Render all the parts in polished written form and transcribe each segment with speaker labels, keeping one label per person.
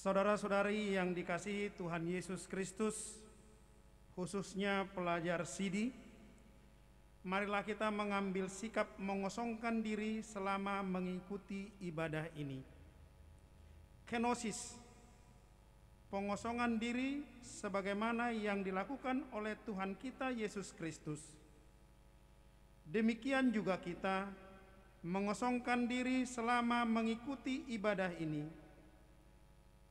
Speaker 1: Saudara-saudari yang dikasihi Tuhan Yesus Kristus, khususnya pelajar Sidi, marilah kita mengambil sikap mengosongkan diri selama mengikuti ibadah ini. Kenosis, pengosongan diri sebagaimana yang dilakukan oleh Tuhan kita Yesus Kristus. Demikian juga kita mengosongkan diri selama mengikuti ibadah ini.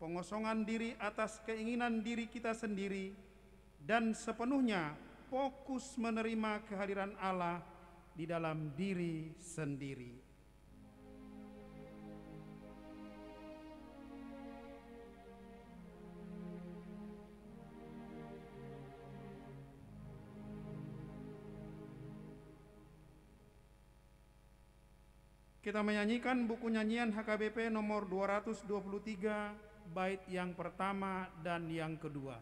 Speaker 1: Pengosongan diri atas keinginan diri kita sendiri dan sepenuhnya fokus menerima kehadiran Allah di dalam diri sendiri. Kita menyanyikan buku nyanyian HKBP nomor 223, bait yang pertama dan yang kedua.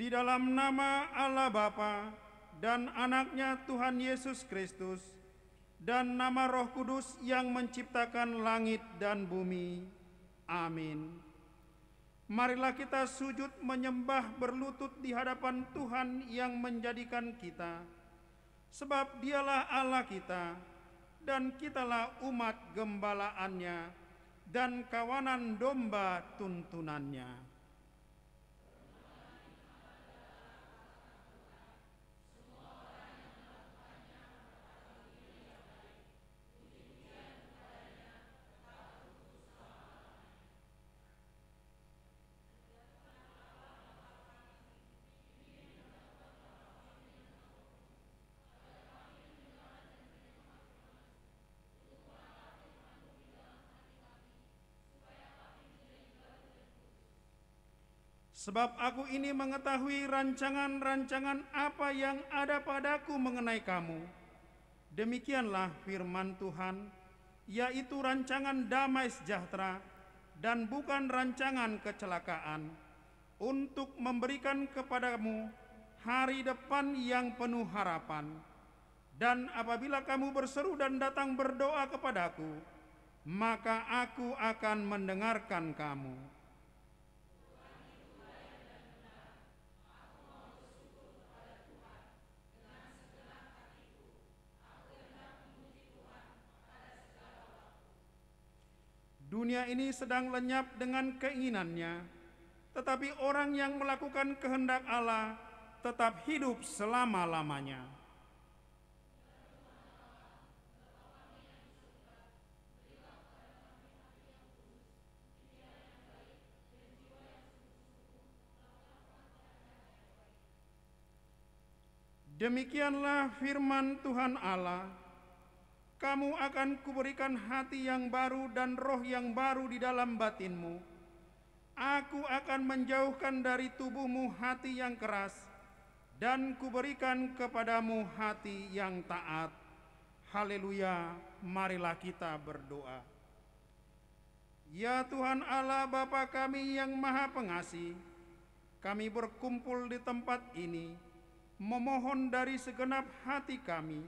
Speaker 1: Di dalam nama Allah Bapa dan Anaknya Tuhan Yesus Kristus dan nama Roh Kudus yang menciptakan langit dan bumi. Amin. Marilah kita sujud menyembah berlutut di hadapan Tuhan yang menjadikan kita, sebab Dialah Allah kita dan kitalah umat gembalaannya dan kawanan domba tuntunannya. Sebab aku ini mengetahui rancangan-rancangan apa yang ada padaku mengenai kamu. Demikianlah firman Tuhan, yaitu rancangan damai sejahtera dan bukan rancangan kecelakaan, untuk memberikan kepadamu hari depan yang penuh harapan. Dan apabila kamu berseru dan datang berdoa kepadaku, maka aku akan mendengarkan kamu. Dunia ini sedang lenyap dengan keinginannya, tetapi orang yang melakukan kehendak Allah tetap hidup selama-lamanya. Demikianlah firman Tuhan Allah, kamu akan kuberikan hati yang baru dan roh yang baru di dalam batinmu. Aku akan menjauhkan dari tubuhmu hati yang keras, dan kuberikan kepadamu hati yang taat. Haleluya, marilah kita berdoa. Ya Tuhan Allah Bapa kami yang Maha Pengasih, kami berkumpul di tempat ini, memohon dari segenap hati kami,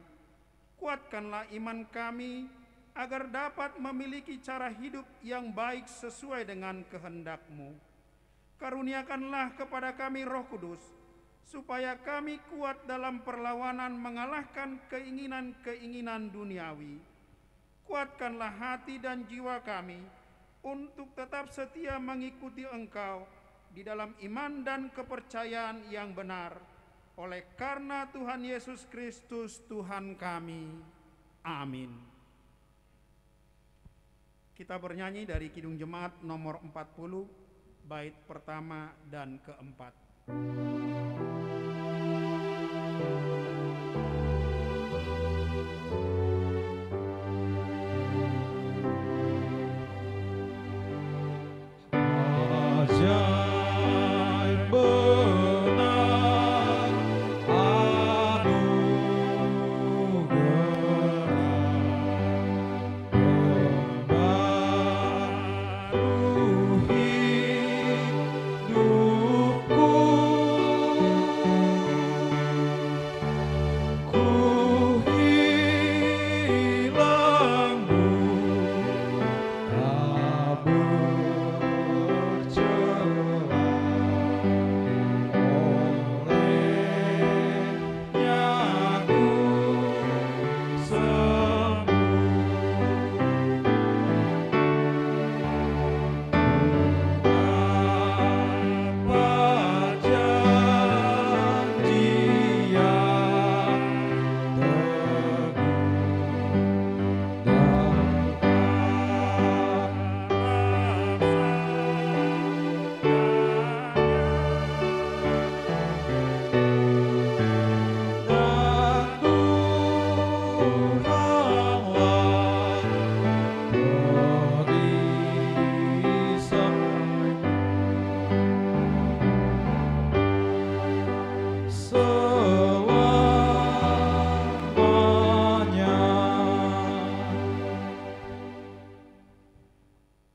Speaker 1: kuatkanlah iman kami agar dapat memiliki cara hidup yang baik sesuai dengan kehendak-Mu. Karuniakanlah kepada kami Roh Kudus, supaya kami kuat dalam perlawanan mengalahkan keinginan-keinginan duniawi. Kuatkanlah hati dan jiwa kami untuk tetap setia mengikuti Engkau di dalam iman dan kepercayaan yang benar, oleh karena Tuhan Yesus Kristus Tuhan kami. Amin. Kita bernyanyi dari Kidung Jemaat nomor 40, bait pertama dan keempat.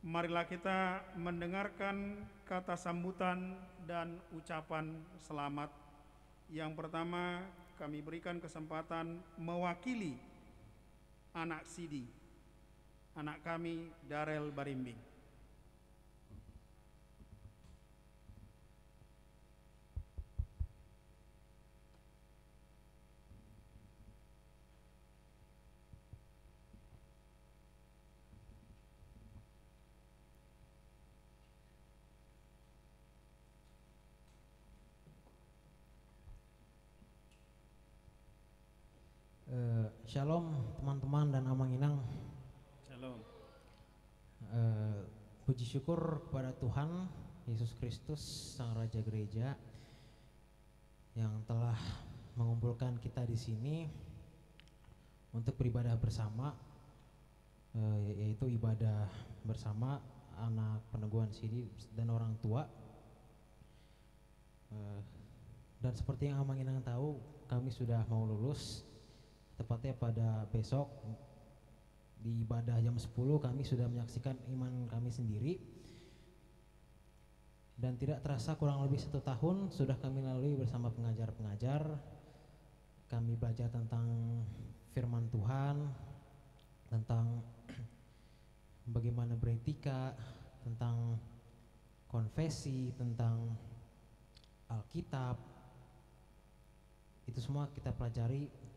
Speaker 1: Marilah kita mendengarkan kata sambutan dan ucapan selamat. Yang pertama, kami berikan kesempatan mewakili anak Sidi, anak kami Darel Barimbing.
Speaker 2: Shalom teman-teman dan Amang Inang.
Speaker 1: Shalom.
Speaker 2: Puji syukur kepada Tuhan Yesus Kristus Sang Raja Gereja yang telah mengumpulkan kita di sini untuk beribadah bersama, yaitu ibadah bersama anak peneguhan Sidi dan orang tua. Dan seperti yang Amang Inang tahu, kami sudah mau lulus. Tepatnya pada besok di ibadah jam 10 kami sudah menyaksikan iman kami sendiri. Dan tidak terasa kurang lebih 1 tahun sudah kami lalui bersama pengajar-pengajar. Kami belajar tentang firman Tuhan, tentang bagaimana beretika, tentang konfesi, tentang Alkitab. Itu semua kita pelajari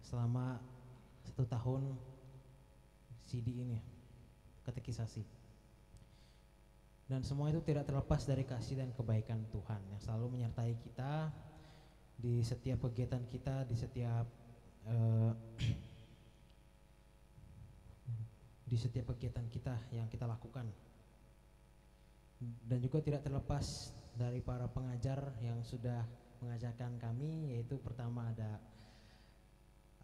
Speaker 2: selama 1 tahun CD ini, katekisasi. Dan semua itu tidak terlepas dari kasih dan kebaikan Tuhan yang selalu menyertai kita di setiap kegiatan kita, di setiap kegiatan kita yang kita lakukan. Dan juga tidak terlepas dari para pengajar yang sudah mengajarkan kami, yaitu pertama ada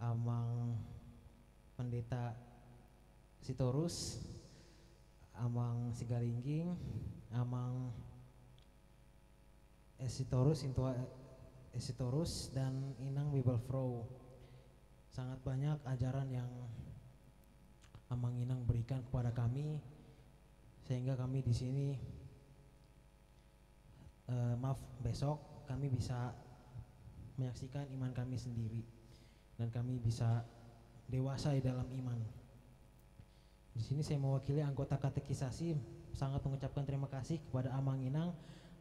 Speaker 2: Amang Pendeta Sitorus, Amang Sigalingging, Amang Esitorus, Intua Esitorus, dan Inang Bibelfrau. Sangat banyak ajaran yang Amang Inang berikan kepada kami, sehingga kami di sini besok kami bisa menyaksikan iman kami sendiri dan kami bisa dewasa di dalam iman. Di sini saya mewakili anggota katekisasi sangat mengucapkan terima kasih kepada Amang Inang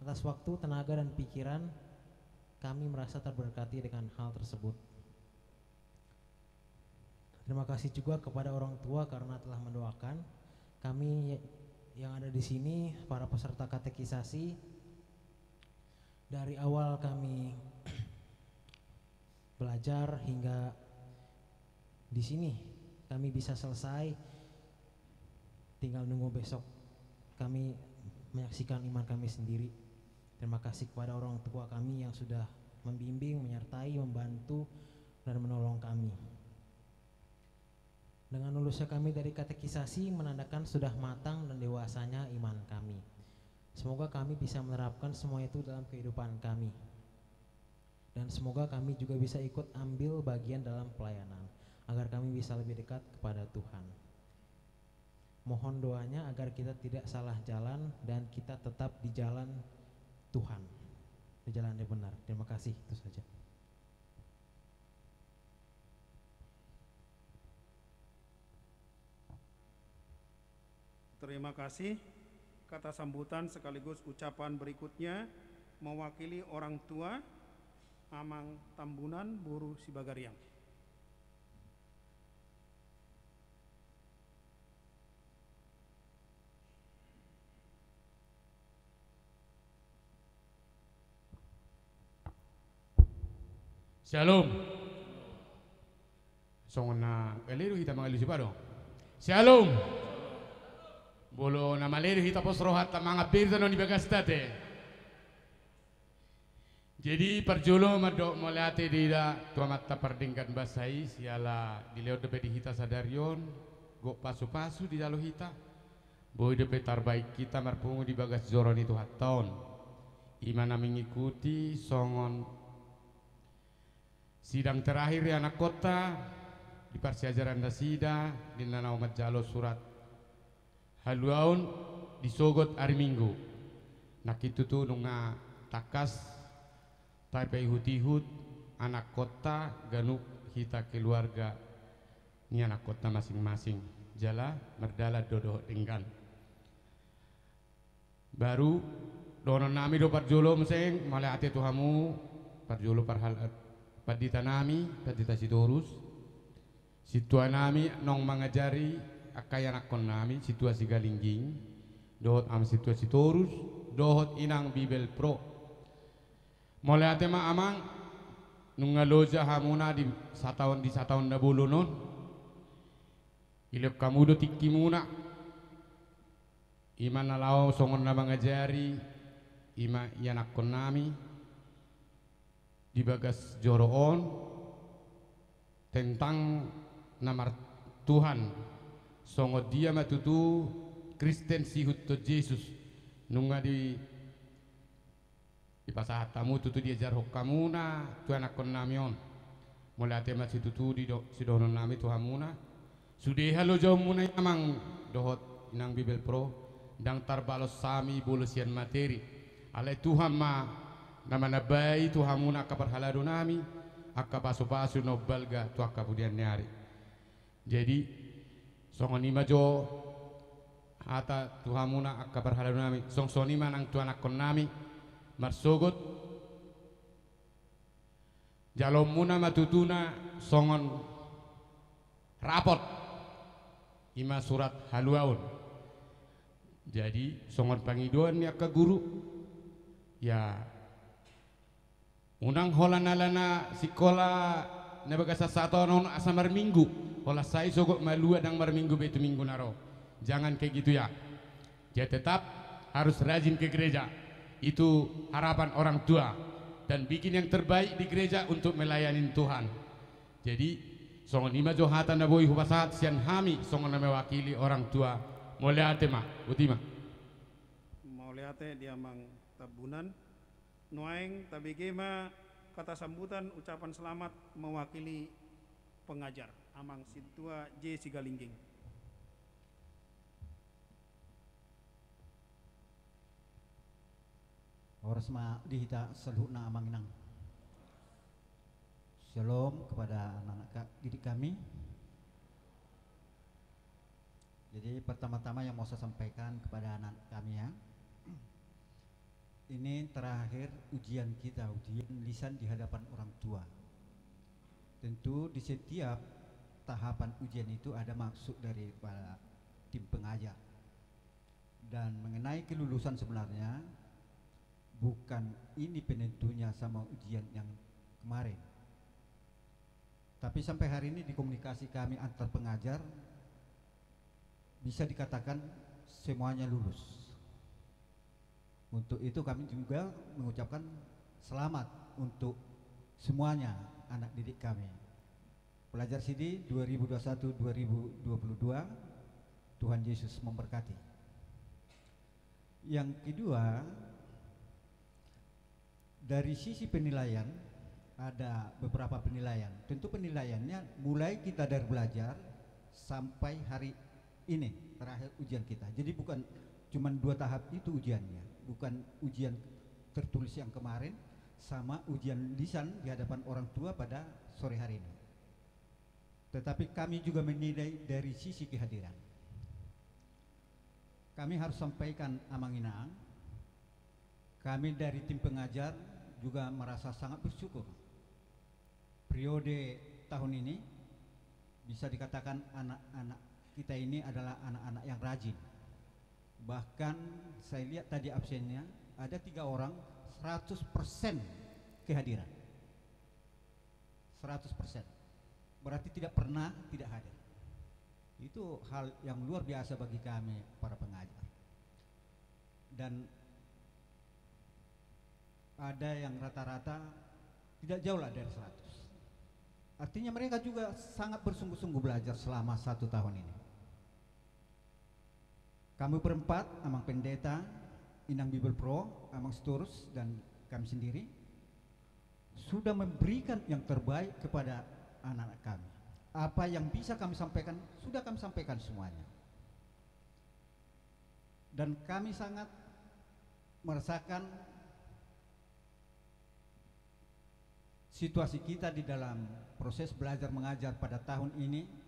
Speaker 2: atas waktu, tenaga, dan pikiran. Kami merasa terberkati dengan hal tersebut. Terima kasih juga kepada orang tua karena telah mendoakan kami yang ada di sini, para peserta katekisasi. Dari awal kami belajar hingga di sini kami bisa selesai, tinggal nunggu besok kami menyaksikan iman kami sendiri. Terima kasih kepada orang tua kami yang sudah membimbing, menyertai, membantu, dan menolong kami. Dengan lulusnya kami dari katekisasi menandakan sudah matang dan dewasanya iman kami. Semoga kami bisa menerapkan semua itu dalam kehidupan kami. Dan semoga kami juga bisa ikut ambil bagian dalam pelayanan, agar kami bisa lebih dekat kepada Tuhan. Mohon doanya agar kita tidak salah jalan dan kita tetap di jalan Tuhan, di jalan yang benar. Terima kasih, itu saja.
Speaker 1: Terima kasih. Kata sambutan sekaligus ucapan berikutnya mewakili orang tua Amang Tambunan Buru Sibagariang.
Speaker 3: Shalom. Songna kaliru hita mga lusipado. Shalom. Bolo na maliru hita posrohat ta mga birda no nibagastate. Jadi perjulo madok molate dida tua mata perdingkan basai siala dileo depe di hita sadarion go pasu-pasu di jalo hita. Boy depe tarbaik kita marpungu di bagas zoron itu haton. Imana mengikuti songon sidang terakhir ya anak kota di Parsiajaran Dasida di Nanau Majalo surat haluaun disogot hari Minggu. Nak itu tuh nunga takas taipei hut-hut anak kota ganuk kita keluarga ini anak kota masing-masing jala merdala dodo enggan. Baru dono nami do parjolo meseng male ate tuhamu parjolo parhal padita nami padita Sitorus situa nami nong mangajari akaya nakon nami situa Sigalingging dohot am situa Sitorus dohot Inang Bibelfrau mulai atema amang nungaloja hamuna di satahun na bulu non ilok kamu do tikki muna iman nalao songon na mangajari ima yanakon nami di bagas joroon tentang nama Tuhan songo dia matutu Kristen sihut to Yesus nunga di pasahat tamu tutu dia jar hokamuna Tuhan akon namion mulai tema situtu di sidonon nami Tuhamuna sudah halo jauh muna amang dohot Inang Bibelfrau dang tarbalos sami bolusian materi alai Tuhan ma nama nabai Tuhamuna kaparhalado nami akka pasu-pasu no balga tu akka pudian nyari jadi songonima jo hata Tuhamuna akka parhalado nami songsonima nang Tuhan akon nami marsogot jalom muna matutuna songon rapot ima surat haluaun jadi songon pangiduan ya ke guru ya unang holan alana sikola nabagasa satonon asa marminggu hola sai sogok malua dang marminggu betu minggu naro jangan kayak gitu ya tetap harus rajin ke gereja itu harapan orang tua dan bikin yang terbaik di gereja untuk melayani Tuhan. Jadi songon ima johatan na boy hubasahat sian hami songon na mewakili orang tua moleate ma utima
Speaker 1: Mauliate dia mang tabunan Noaeng tabigema kata sambutan ucapan selamat mewakili pengajar amang Sintua J Sigalingging.
Speaker 4: Orasma dihita seluhna amang inang. Shalom kepada anak-anak didik kami. Jadi pertama-tama yang mau saya sampaikan kepada anak kami ya, ini terakhir ujian kita, ujian lisan di hadapan orang tua. Tentu di setiap tahapan ujian itu ada maksud dari para tim pengajar. Dan mengenai kelulusan sebenarnya bukan ini penentunya sama ujian yang kemarin. Tapi sampai hari ini di komunikasi kami antar pengajar bisa dikatakan semuanya lulus. Untuk itu kami juga mengucapkan selamat untuk semuanya anak didik kami. Pelajar CD 2021-2022, Tuhan Yesus memberkati. Yang kedua, dari sisi penilaian ada beberapa penilaian. Tentu penilaiannya mulai kita dari belajar sampai hari ini terakhir ujian kita. Jadi bukan cuma 2 tahap itu ujiannya, bukan ujian tertulis yang kemarin sama ujian lisan di hadapan orang tua pada sore hari ini. Tetapi kami juga menilai dari sisi kehadiran. Kami harus sampaikan amang inang, kami dari tim pengajar juga merasa sangat bersyukur. Periode tahun ini bisa dikatakan anak-anak kita ini adalah anak-anak yang rajin. Bahkan saya lihat tadi absennya ada 3 orang 100% kehadiran. 100%. Berarti tidak pernah tidak hadir. Itu hal yang luar biasa bagi kami para pengajar. Dan ada yang rata-rata tidak jauh lah dari 100. Artinya mereka juga sangat bersungguh-sungguh belajar selama 1 tahun ini. Kami berempat, Amang Pendeta, Inang Bibel Pro, Amang Sturus, dan kami sendiri sudah memberikan yang terbaik kepada anak-anak kami. Apa yang bisa kami sampaikan, sudah kami sampaikan semuanya. Dan kami sangat merasakan situasi kita di dalam proses belajar mengajar pada tahun ini.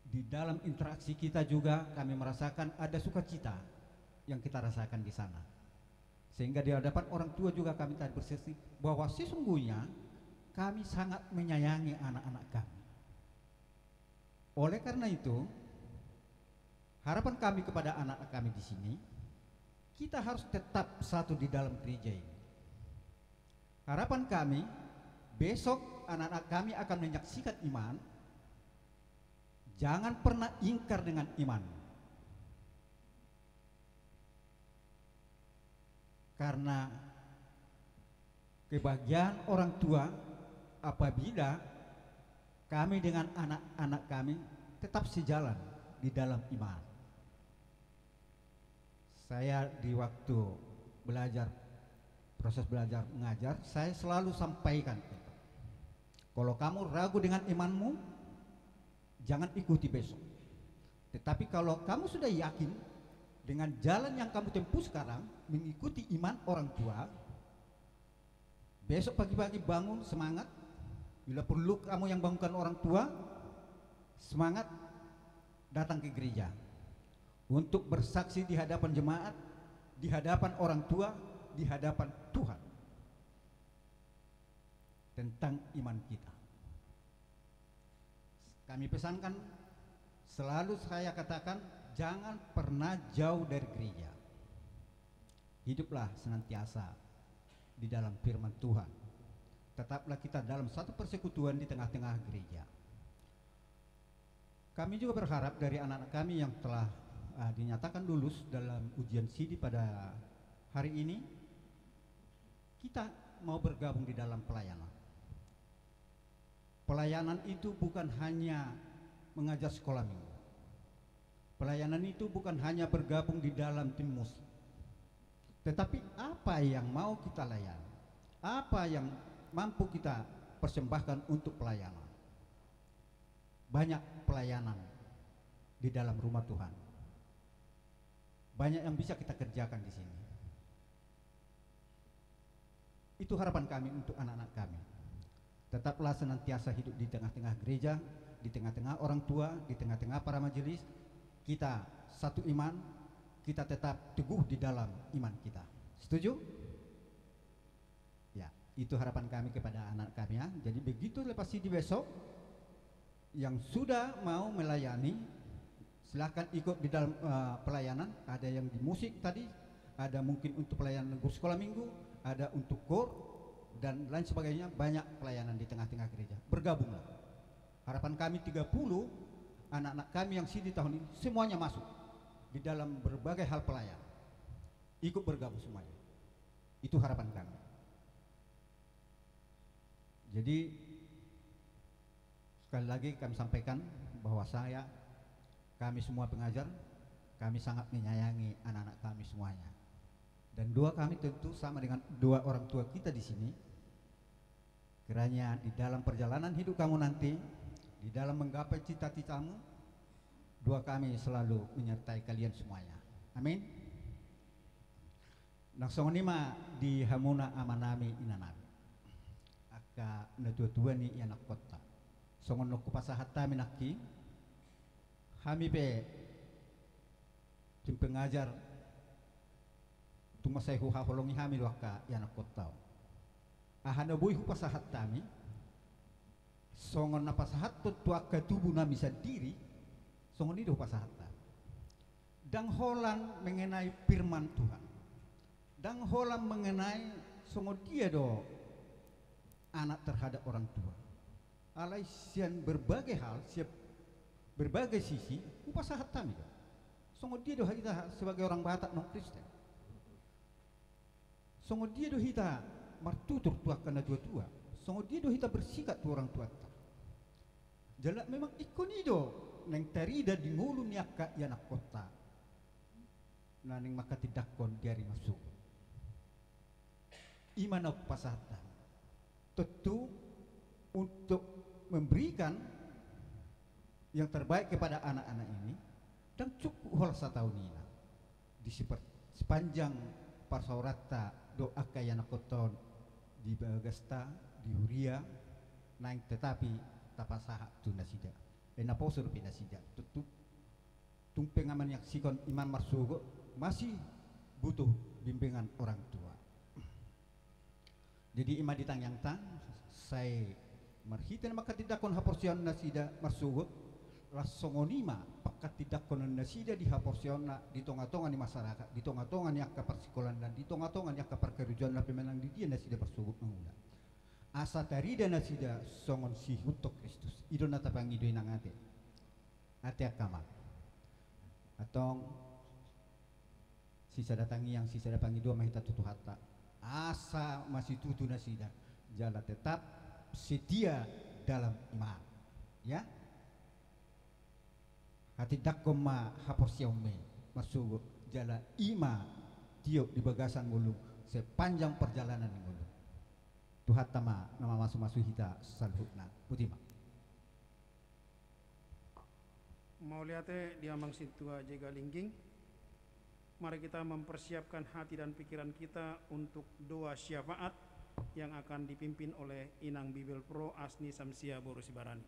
Speaker 4: Di dalam interaksi kita juga kami merasakan ada sukacita yang kita rasakan di sana. Sehingga di hadapan orang tua juga kami tadi bersaksi bahwa sesungguhnya kami sangat menyayangi anak-anak kami. Oleh karena itu, harapan kami kepada anak-anak kami di sini, kita harus tetap satu di dalam gereja ini. Harapan kami, besok anak-anak kami akan menyaksikan iman. Jangan pernah ingkar dengan iman. Karena kebahagiaan orang tua apabila kami dengan anak-anak kami tetap sejalan di dalam iman. Saya di waktu belajar, proses belajar mengajar, saya selalu sampaikan itu. Kalau kamu ragu dengan imanmu, jangan ikuti besok. Tetapi kalau kamu sudah yakin dengan jalan yang kamu tempuh sekarang, mengikuti iman orang tua, besok pagi-pagi bangun semangat. Bila perlu kamu yang bangunkan orang tua, semangat datang ke gereja untuk bersaksi di hadapan jemaat, di hadapan orang tua, di hadapan Tuhan tentang iman kita. Kami pesankan, selalu saya katakan, jangan pernah jauh dari gereja. Hiduplah senantiasa di dalam firman Tuhan. Tetaplah kita dalam satu persekutuan di tengah-tengah gereja. Kami juga berharap dari anak-anak kami yang telah dinyatakan lulus dalam ujian CD pada hari ini, kita mau bergabung di dalam pelayanan. Pelayanan itu bukan hanya mengajar sekolah minggu. Pelayanan itu bukan hanya bergabung di dalam tim musik. Tetapi apa yang mau kita layani? Apa yang mampu kita persembahkan untuk pelayanan? Banyak pelayanan di dalam rumah Tuhan. Banyak yang bisa kita kerjakan di sini. Itu harapan kami untuk anak-anak kami. Tetaplah senantiasa hidup di tengah-tengah gereja, di tengah-tengah orang tua, di tengah-tengah para majelis. Kita satu iman, kita tetap teguh di dalam iman kita. Setuju? Ya, itu harapan kami kepada anak kami ya. Jadi begitu lepas CD besok, yang sudah mau melayani, silahkan ikut di dalam pelayanan. Ada yang di musik tadi, ada mungkin untuk pelayanan guru sekolah minggu, ada untuk kor, dan lain sebagainya. Banyak pelayanan di tengah-tengah gereja. Bergabunglah. Harapan kami 30 anak-anak kami yang sini tahun ini semuanya masuk di dalam berbagai hal pelayan, ikut bergabung semuanya. Itu harapan kami. Jadi sekali lagi kami sampaikan bahwa kami semua pengajar, kami sangat menyayangi anak-anak kami semuanya. Dan doa kami tentu sama dengan doa orang tua kita di sini. Kiranya di dalam perjalanan hidup kamu nanti, di dalam menggapai cita-citamu, doa kami selalu menyertai kalian semuanya. Amin. Naksonima di hamuna amanami inanami. Aka natua-tua ni anak kota. Songon no kupasahata minaki. Kami pe tim pengajar tumasay huhaholongi kami waka anak kota. Ahana boy hupasahat kami. Songon napasahat tua katubu nami sendiri. Songon itu hupasahat. Dang holan mengenai firman Tuhan. Dang holan mengenai songon dia do anak terhadap orang tua. Alai sian berbagai hal, siap berbagai sisi, upasahat kami. Songon dia do kita sebagai orang Batak non Kristen. Songon dia do kita martutur tua kana tua-tua. Songon dia do kita bersikat tu orang tua. Jalak memang ikonido neng terida di ngulu niaka anak kota. Naning maka tidak kon diari masuk. Imana pasatan. Tentu untuk memberikan yang terbaik kepada anak-anak ini dan cukup hal setahun ini di sepanjang parsaurata doa kaya nakoton di Bagasta di Huria naik tetapi tapasaha tu nasida naposur pinasida tutup tumpeng aman yang sikon iman marsugo masih butuh bimbingan orang tua. Jadi ima ditang yang tang saya marhitan maka tidak kon haporsion nasida marsugut rasongonima maka tidak kon nasida di haporsion na di tonga-tonga di masyarakat di tonga-tonga yak ka persikolan dan di tonga-tonga yak ka perkerujuan na pemenang di dia nasida bersugut mengula asa tarida nasida songon si untuk Kristus idon na tapang idoy nang ate akama atong sisa datangi yang sisa datangi dua mahita tutuhata asa masih tutu nasida jala tetap setia dalam iman ya hati dakoma haposiome masuk jala ima tiup di bagasan ngulu sepanjang perjalanan ngulu Tuhan tama nama masuk hita salhutna putima
Speaker 1: mau lihat dia mang situa jaga lingging. Mari kita mempersiapkan hati dan pikiran kita untuk doa syafaat yang akan dipimpin oleh Inang Bibel Pro Asni Samsia Borusibarani.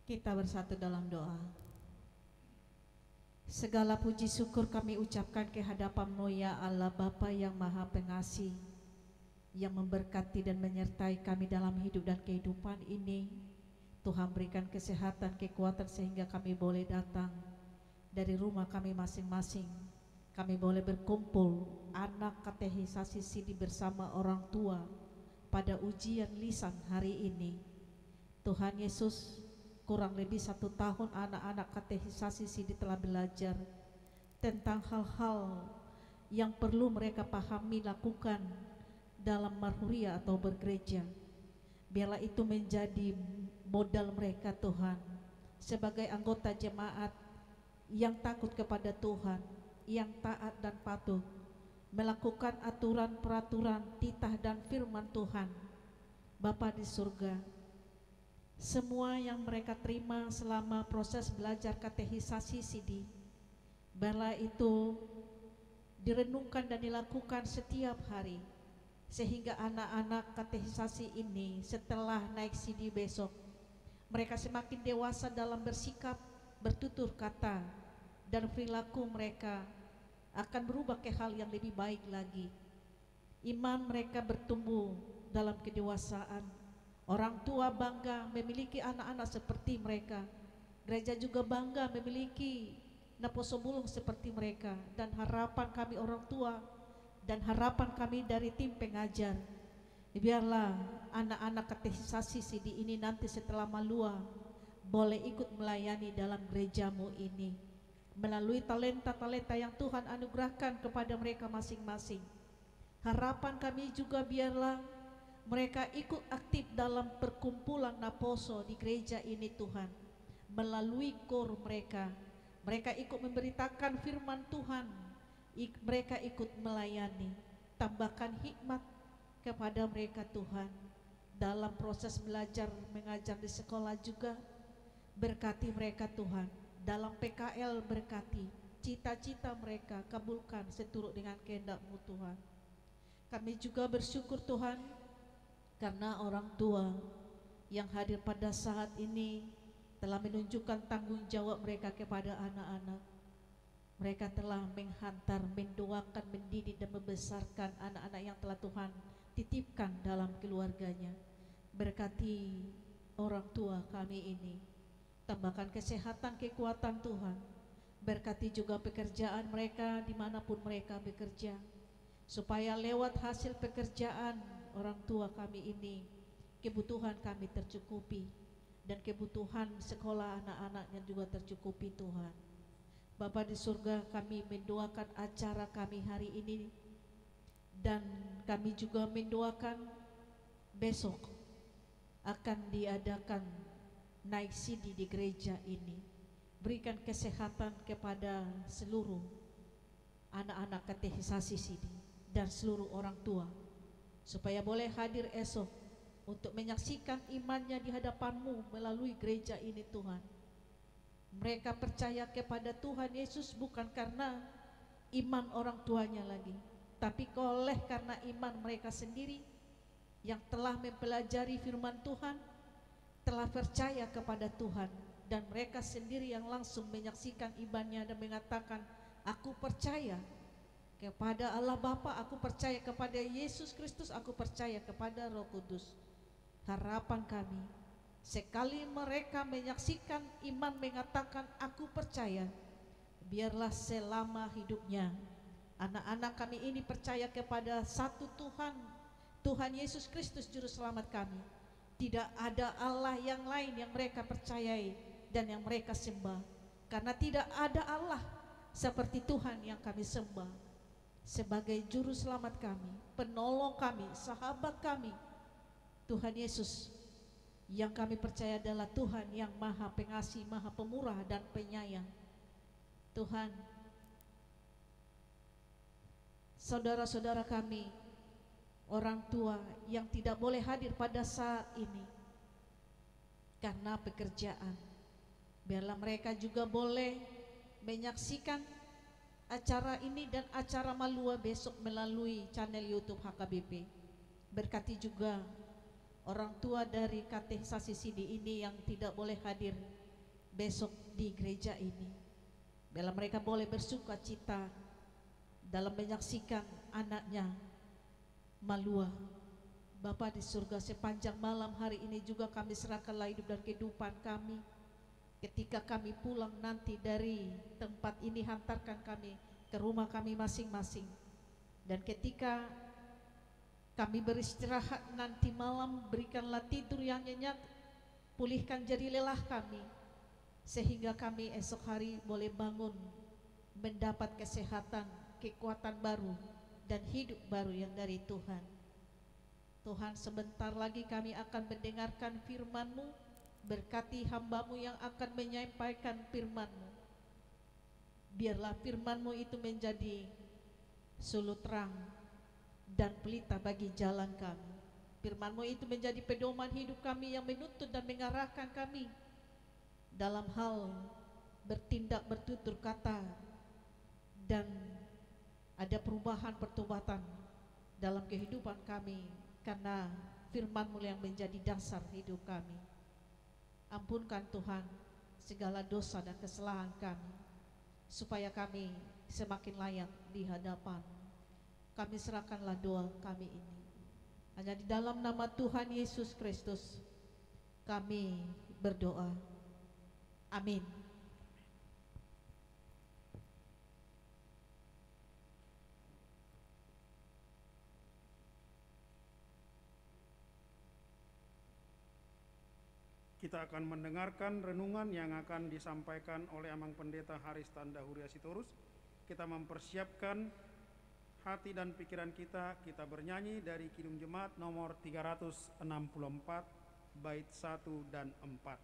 Speaker 5: Kita bersatu dalam doa. Segala puji syukur kami ucapkan ke hadapan-Mu ya Allah Bapa yang Maha Pengasih, yang memberkati dan menyertai kami dalam hidup dan kehidupan ini. Tuhan berikan kesehatan, kekuatan sehingga kami boleh datang dari rumah kami masing-masing. Kami boleh berkumpul anak katehisasi sidi bersama orang tua pada ujian lisan hari ini. Tuhan Yesus, kurang lebih 1 tahun anak-anak katekisasi Sidi telah belajar tentang hal-hal yang perlu mereka pahami lakukan dalam marhuria atau bergereja. Biarlah itu menjadi modal mereka Tuhan, sebagai anggota jemaat yang takut kepada Tuhan, yang taat dan patuh, melakukan aturan peraturan titah dan firman Tuhan. Bapa di surga, semua yang mereka terima selama proses belajar katekisasi Sidi, biarlah itu direnungkan dan dilakukan setiap hari, sehingga anak-anak katekisasi ini setelah naik Sidi besok, mereka semakin dewasa dalam bersikap, bertutur kata, dan perilaku mereka akan berubah ke hal yang lebih baik lagi. Iman mereka bertumbuh dalam kedewasaan. Orang tua bangga memiliki anak-anak seperti mereka. Gereja juga bangga memiliki naposo bulung seperti mereka. Dan harapan kami orang tua dan harapan kami dari tim pengajar, biarlah anak-anak katekisasi Sidi ini nanti setelah malua boleh ikut melayani dalam gerejamu ini melalui talenta-talenta yang Tuhan anugerahkan kepada mereka masing-masing. Harapan kami juga biarlah mereka ikut aktif dalam perkumpulan naposo di gereja ini Tuhan. Melalui kor mereka, mereka ikut memberitakan firman Tuhan, mereka ikut melayani. Tambahkan hikmat kepada mereka Tuhan dalam proses belajar mengajar di sekolah juga. Berkati mereka Tuhan dalam PKL, berkati cita-cita mereka, kabulkan seturut dengan kehendak-Mu Tuhan. Kami juga bersyukur Tuhan karena orang tua yang hadir pada saat ini telah menunjukkan tanggung jawab mereka kepada anak-anak. Mereka telah menghantar, mendoakan, mendidik dan membesarkan anak-anak yang telah Tuhan titipkan dalam keluarganya. Berkati orang tua kami ini, tambahkan kesehatan, kekuatan Tuhan. Berkati juga pekerjaan mereka dimanapun mereka bekerja, supaya lewat hasil pekerjaan orang tua kami ini kebutuhan kami tercukupi dan kebutuhan sekolah anak-anaknya juga tercukupi Tuhan. Bapa di surga, kami mendoakan acara kami hari ini dan kami juga mendoakan besok akan diadakan naik Sidi di gereja ini. Berikan kesehatan kepada seluruh anak-anak katekisasi Sidi dan seluruh orang tua, supaya boleh hadir esok untuk menyaksikan imannya di hadapan-Mu melalui gereja ini Tuhan. Mereka percaya kepada Tuhan Yesus bukan karena iman orang tuanya lagi, tapi oleh karena iman mereka sendiri yang telah mempelajari firman Tuhan, telah percaya kepada Tuhan, dan mereka sendiri yang langsung menyaksikan imannya dan mengatakan, aku percaya kepada Allah Bapa, aku percaya kepada Yesus Kristus, aku percaya kepada Roh Kudus. Harapan kami, sekali mereka menyaksikan iman mengatakan aku percaya, biarlah selama hidupnya anak-anak kami ini percaya kepada satu Tuhan, Tuhan Yesus Kristus Juru Selamat kami. Tidak ada Allah yang lain yang mereka percayai dan yang mereka sembah, karena tidak ada Allah seperti Tuhan yang kami sembah sebagai Juru Selamat kami, penolong kami, sahabat kami. Tuhan Yesus yang kami percaya adalah Tuhan yang Maha Pengasih, Maha Pemurah dan Penyayang. Tuhan, saudara-saudara kami, orang tua yang tidak boleh hadir pada saat ini karena pekerjaan, biarlah mereka juga boleh menyaksikan acara ini dan acara Malua besok melalui channel YouTube HKBP. Berkati juga orang tua dari katekisasi Sidi ini yang tidak boleh hadir besok di gereja ini. Biarlah mereka boleh bersuka cita dalam menyaksikan anaknya Malua. Bapa di surga, sepanjang malam hari ini juga kami serahkanlah hidup dan kehidupan kami. Ketika kami pulang nanti dari tempat ini, hantarkan kami ke rumah kami masing-masing. Dan ketika kami beristirahat nanti malam, berikanlah tidur yang nyenyak, pulihkan jeri lelah kami, sehingga kami esok hari boleh bangun mendapat kesehatan, kekuatan baru, dan hidup baru yang dari Tuhan. Tuhan, sebentar lagi kami akan mendengarkan firman-Mu. Berkati hamba-Mu yang akan menyampaikan firman-Mu. Biarlah firman-Mu itu menjadi sulu terang dan pelita bagi jalan kami. Firman-Mu itu menjadi pedoman hidup kami yang menuntun dan mengarahkan kami dalam hal bertindak, bertutur kata, dan ada perubahan pertobatan dalam kehidupan kami, karena firman-Mu yang menjadi dasar hidup kami. Ampunkan Tuhan segala dosa dan kesalahan kami, supaya kami semakin layak di hadapan. Kami serahkanlah doa kami ini. Hanya di dalam nama Tuhan Yesus Kristus kami berdoa. Amin.
Speaker 1: Kita akan mendengarkan renungan yang akan disampaikan oleh Amang Pendeta Haris Tanda Huria Sitorus. Kita mempersiapkan hati dan pikiran kita bernyanyi dari Kidung Jemaat nomor 364, bait 1 dan 4.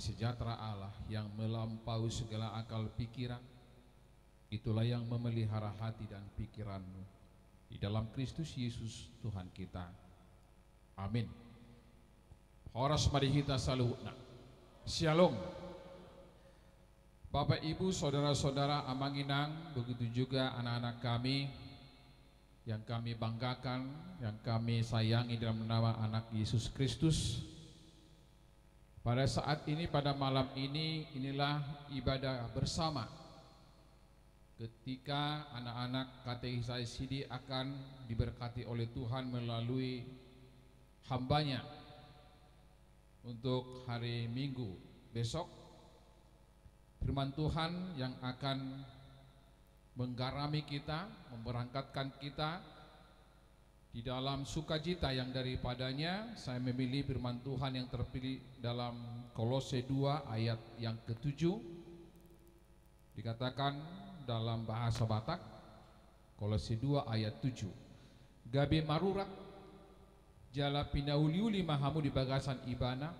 Speaker 6: Sejahtera Allah yang melampaui segala akal pikiran, itulah yang memelihara hati dan pikiranmu di dalam Kristus Yesus Tuhan kita. Amin. Horas marihita salutna. Shalom. Bapak Ibu, saudara-saudara Amanginang, begitu juga anak-anak kami yang kami banggakan, yang kami sayangi dalam nama anak Yesus Kristus. Pada saat ini, pada malam ini, inilah ibadah bersama ketika anak-anak KTI akan diberkati oleh Tuhan melalui hambanya untuk hari Minggu besok. Firman Tuhan yang akan menggarami kita, memberangkatkan kita di dalam sukacita yang daripadanya. Saya memilih firman Tuhan yang terpilih dalam Kolose 2 ayat yang ke-7. Dikatakan dalam bahasa Batak, Kolose 2 ayat 7. Gabe marurak jala pinauliuli mahamu di bagasan ibana,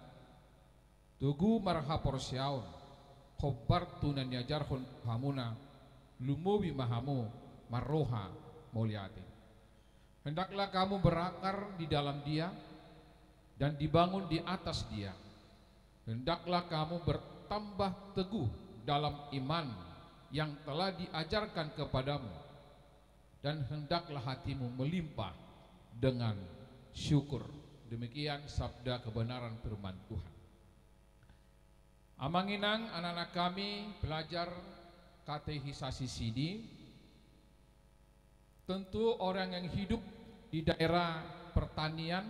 Speaker 6: tugu marhapor siaun, khobartu nan yajarhun hamuna lumubi mahamu marroha mulyati. Hendaklah kamu berakar di dalam Dia dan dibangun di atas Dia. Hendaklah kamu bertambah teguh dalam iman yang telah diajarkan kepadamu, dan hendaklah hatimu melimpah dengan syukur. Demikian sabda kebenaran firman Tuhan. Amanginang anak-anak kami pelajar katekisasi Sidi, tentu orang yang hidup di daerah pertanian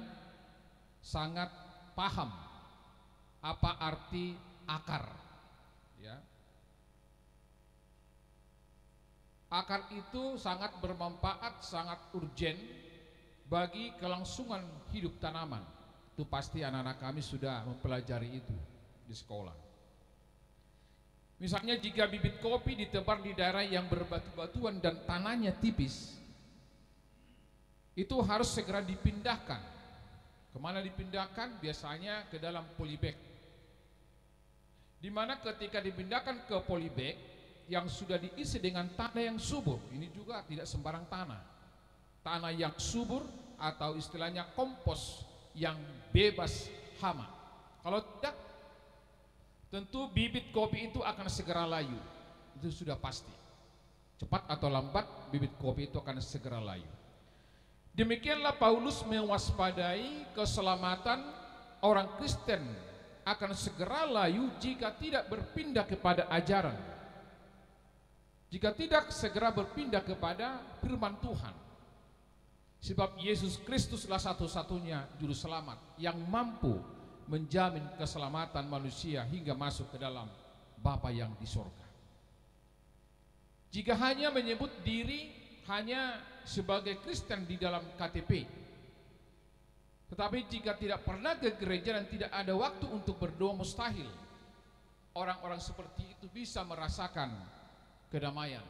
Speaker 6: sangat paham apa arti akar, ya. Akar itu sangat bermanfaat, sangat urgen bagi kelangsungan hidup tanaman. Itu pasti anak-anak kami sudah mempelajari itu di sekolah. Misalnya jika bibit kopi ditebar di daerah yang berbatu-batuan dan tanahnya tipis, itu harus segera dipindahkan. Kemana dipindahkan? Biasanya ke dalam polybag. Dimana ketika dipindahkan ke polybag yang sudah diisi dengan tanah yang subur, ini juga tidak sembarang tanah. Tanah yang subur atau istilahnya kompos yang bebas hama. Kalau tidak, tentu bibit kopi itu akan segera layu. Itu sudah pasti. Cepat atau lambat bibit kopi itu akan segera layu. Demikianlah Paulus mewaspadai keselamatan orang Kristen akan segera layu jika tidak berpindah kepada ajaran, jika tidak segera berpindah kepada firman Tuhan. Sebab Yesus Kristuslah satu-satunya juru selamat yang mampu menjamin keselamatan manusia hingga masuk ke dalam Bapa yang di sorga. Jika hanya menyebut diri hanya sebagai Kristen di dalam KTP, tetapi jika tidak pernah ke gereja dan tidak ada waktu untuk berdoa, mustahil orang-orang seperti itu bisa merasakan kedamaian.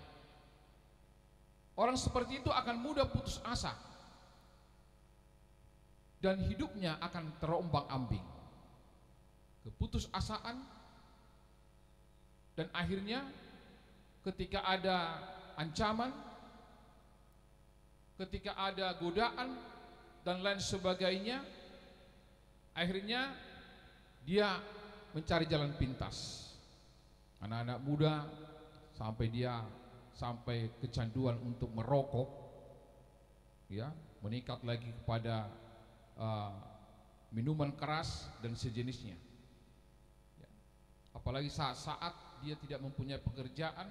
Speaker 6: Orang seperti itu akan mudah putus asa dan hidupnya akan terombang-ambing, keputusasaan, dan akhirnya ketika ada ancaman, ketika ada godaan dan lain sebagainya, akhirnya dia mencari jalan pintas. Anak-anak muda sampai kecanduan untuk merokok, ya, meningkat lagi kepada minuman keras dan sejenisnya, ya. Apalagi saat-saat dia tidak mempunyai pekerjaan,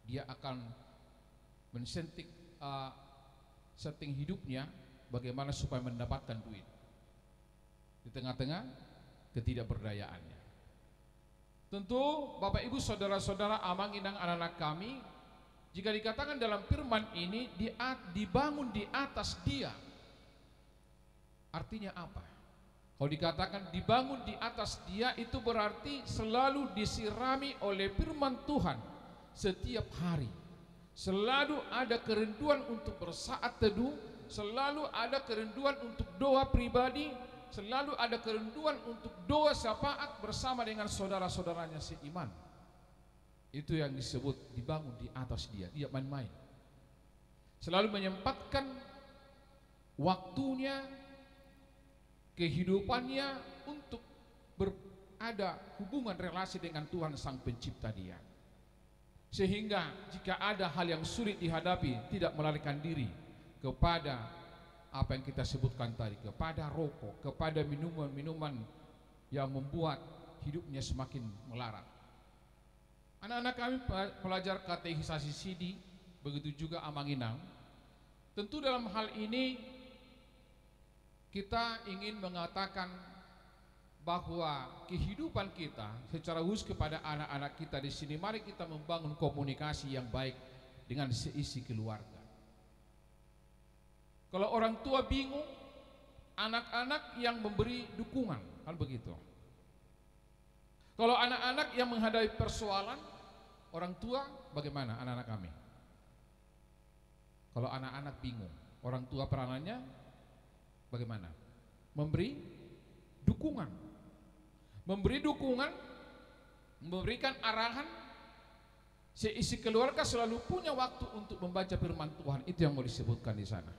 Speaker 6: dia akan mensentik setting hidupnya bagaimana supaya mendapatkan duit di tengah-tengah ketidakberdayaannya. Tentu Bapak Ibu saudara-saudara amanginang anak-anak kami, jika dikatakan dalam firman ini dibangun di atas Dia, artinya apa? Kalau dikatakan dibangun di atas Dia, itu berarti selalu disirami oleh firman Tuhan setiap hari. Selalu ada kerinduan untuk bersaat teduh, selalu ada kerinduan untuk doa pribadi, selalu ada kerinduan untuk doa syafaat bersama dengan saudara-saudaranya seiman. Itu yang disebut dibangun di atas Dia, tidak main-main. Selalu menyempatkan waktunya, kehidupannya untuk berada hubungan relasi dengan Tuhan Sang Pencipta Dia. Sehingga jika ada hal yang sulit dihadapi, tidak melarikan diri kepada apa yang kita sebutkan tadi, kepada rokok, kepada minuman-minuman yang membuat hidupnya semakin melarat. Anak-anak kami pelajar katekisasi Sidi, begitu juga Amanginang, tentu dalam hal ini kita ingin mengatakan bahwa kehidupan kita secara khusus kepada anak-anak kita di sini, mari kita membangun komunikasi yang baik dengan seisi keluarga. Kalau orang tua bingung, anak-anak yang memberi dukungan, kan begitu. Kalau anak-anak yang menghadapi persoalan, orang tua bagaimana anak-anak kami? Kalau anak-anak bingung, orang tua peranannya bagaimana? Memberi dukungan. Memberi dukungan memberikan arahan, seisi keluarga selalu punya waktu untuk membaca firman Tuhan. Itu yang mau disebutkan di sana.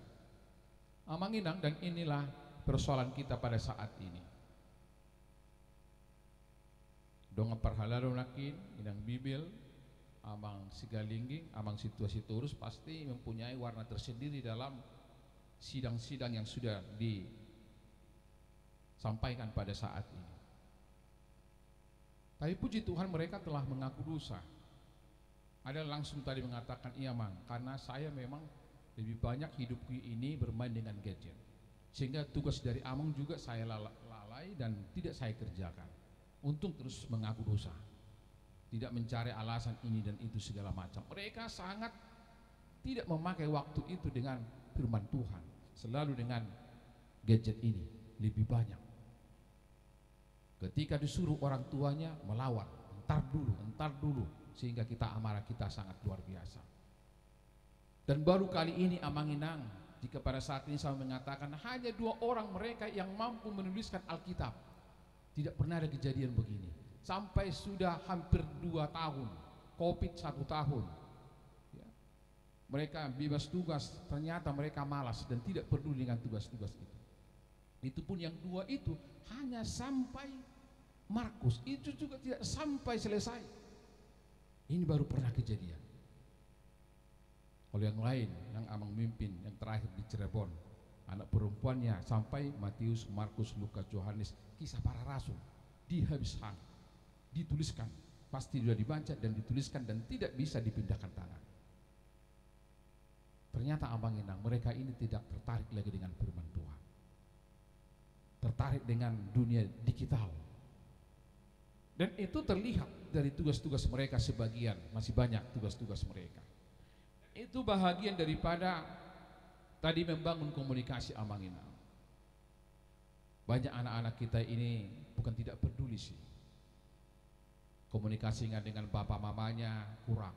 Speaker 6: Amanginang, dan inilah persoalan kita pada saat ini. Dong parhalaro nakin inang Bibil, amang sigalingging, amang situasi turus pasti mempunyai warna tersendiri dalam sidang-sidang yang sudah disampaikan pada saat ini. Tapi puji Tuhan mereka telah mengaku dosa. Ada langsung tadi mengatakan, iya mang, karena saya memang lebih banyak hidupku ini bermain dengan gadget, sehingga tugas dari amang juga saya lalai dan tidak saya kerjakan. Untung terus mengaku dosa, tidak mencari alasan ini dan itu segala macam. Mereka sangat tidak memakai waktu itu dengan firman Tuhan, selalu dengan gadget ini lebih banyak. Ketika disuruh orang tuanya melawan, entar dulu, sehingga kita amarah kita sangat luar biasa. Dan baru kali ini Amanginang, jika pada saat ini saya mengatakan hanya 2 orang mereka yang mampu menuliskan Alkitab. Tidak pernah ada kejadian begini. Sampai sudah hampir 2 tahun, COVID 1 tahun ya. Mereka bebas tugas, ternyata mereka malas dan tidak peduli dengan tugas-tugas itu. Itu pun yang 2 itu hanya sampai Markus, itu juga tidak sampai selesai. Ini baru pernah kejadian. Kalau yang lain, yang amang mimpin, yang terakhir di Cirebon, anak perempuannya sampai Matius, Markus, Lukas, Yohanes, kisah para rasul dihabiskan, dituliskan, pasti sudah dibaca dan dituliskan dan tidak bisa dipindahkan tangan. Ternyata Amanginang, mereka ini tidak tertarik lagi dengan firman Tuhan, tertarik dengan dunia digital. Dan itu terlihat dari tugas-tugas mereka, sebagian masih banyak tugas-tugas mereka. Itu bahagian daripada tadi membangun komunikasi Amanginang. Banyak anak-anak kita ini bukan tidak peduli sih, komunikasinya dengan bapak mamanya kurang,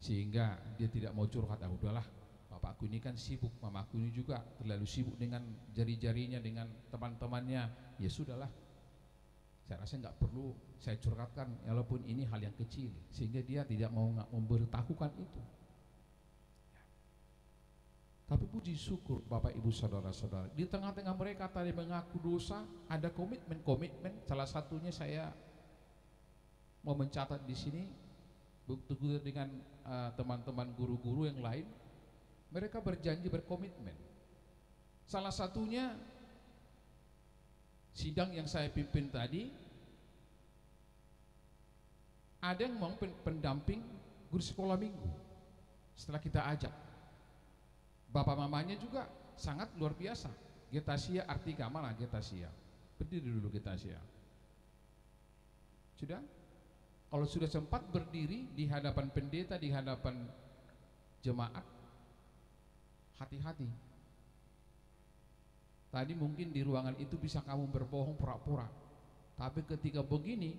Speaker 6: sehingga dia tidak mau curhat. Udahlah, bapakku ini kan sibuk, mamaku ini juga terlalu sibuk dengan jari-jarinya, dengan teman-temannya. Ya sudahlah, saya rasa nggak perlu saya curhatkan, walaupun ini hal yang kecil, sehingga dia tidak mau memberitahukan itu. Tapi puji syukur Bapak Ibu Saudara-saudara, di tengah-tengah mereka tadi mengaku dosa, ada komitmen. Salah satunya saya mau mencatat di sini, begitu dengan teman-teman guru-guru yang lain, mereka berjanji berkomitmen. Salah satunya sidang yang saya pimpin tadi, ada yang mau pendamping guru sekolah minggu. Setelah kita ajak, bapak mamanya juga sangat luar biasa. Getasia Artika, mana Getasia? Berdiri dulu Getasia. Sudah? Kalau sudah sempat berdiri di hadapan pendeta, di hadapan jemaat, hati-hati. Tadi mungkin di ruangan itu bisa kamu berbohong pura-pura, tapi ketika begini,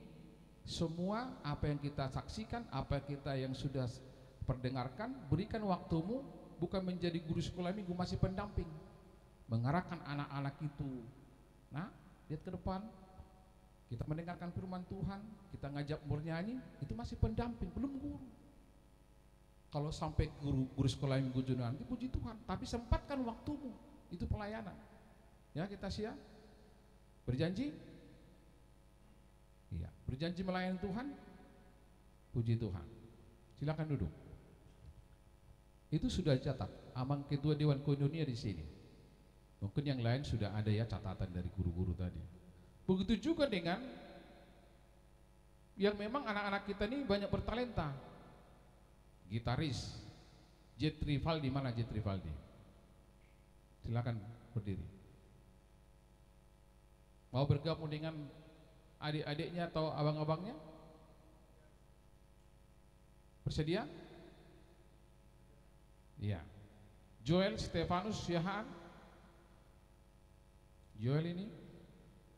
Speaker 6: semua apa yang kita saksikan, apa kita yang sudah perdengarkan, berikan waktumu, bukan menjadi guru sekolah minggu, masih pendamping, mengarahkan anak-anak itu. Nah, lihat ke depan, kita mendengarkan firman Tuhan, kita ngajak bernyanyi, itu masih pendamping, belum guru. Kalau sampai guru sekolah minggu nanti, puji Tuhan, tapi sempatkan waktumu, itu pelayanan. Ya, kita siap, berjanji, iya, berjanji melayani Tuhan, puji Tuhan. Silakan duduk. Itu sudah catat, amang ketua Dewan Koinonia di sini. Mungkin yang lain sudah ada ya catatan dari guru-guru tadi. Begitu juga dengan yang memang anak-anak kita ini banyak bertalenta. Gitaris Jet Rivaldi, mana Jet Rivaldi? Silakan berdiri. Mau bergabung dengan adik-adiknya atau abang-abangnya? Bersedia? Iya. Joel Stefanus Yahaan. Joel ini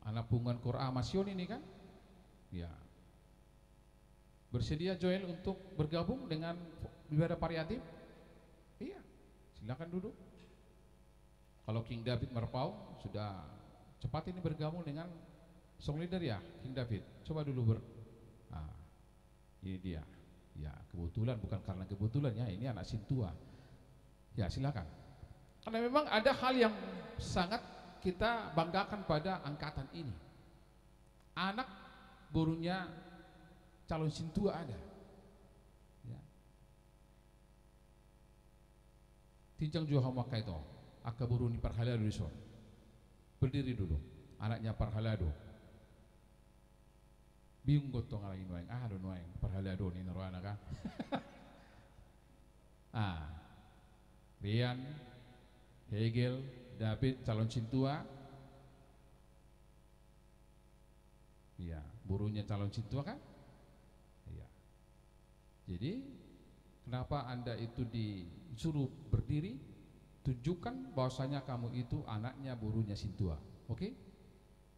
Speaker 6: anak punggungan Qur'an Masion ini kan? Ya. Bersedia Joel untuk bergabung dengan ibadah pariatif? Iya. Silakan duduk. Kalau King David Merpau sudah cepat ini bergabung dengan song leader ya, King David. Coba dulu Ini dia. Ya, kebetulan, bukan karena kebetulan ya, ini anak Sintua. Ya, silakan. Karena memang ada hal yang sangat kita banggakan pada angkatan ini. Anak gurunya calon Sintua ada. Ya. Tinjang juga maka itu, aka buruni Parhalado di son. Berdiri dulu, anaknya Parhalado. Bingung gotong lagi nueng, do nueng Parhalado ni naruana kan. Rian, Hegel, David calon Sintua. Iya, burunya calon Sintua kan? Iya. Jadi kenapa Anda itu disuruh berdiri? Tunjukkan bahwasanya kamu itu anaknya burunya Sintua. Oke?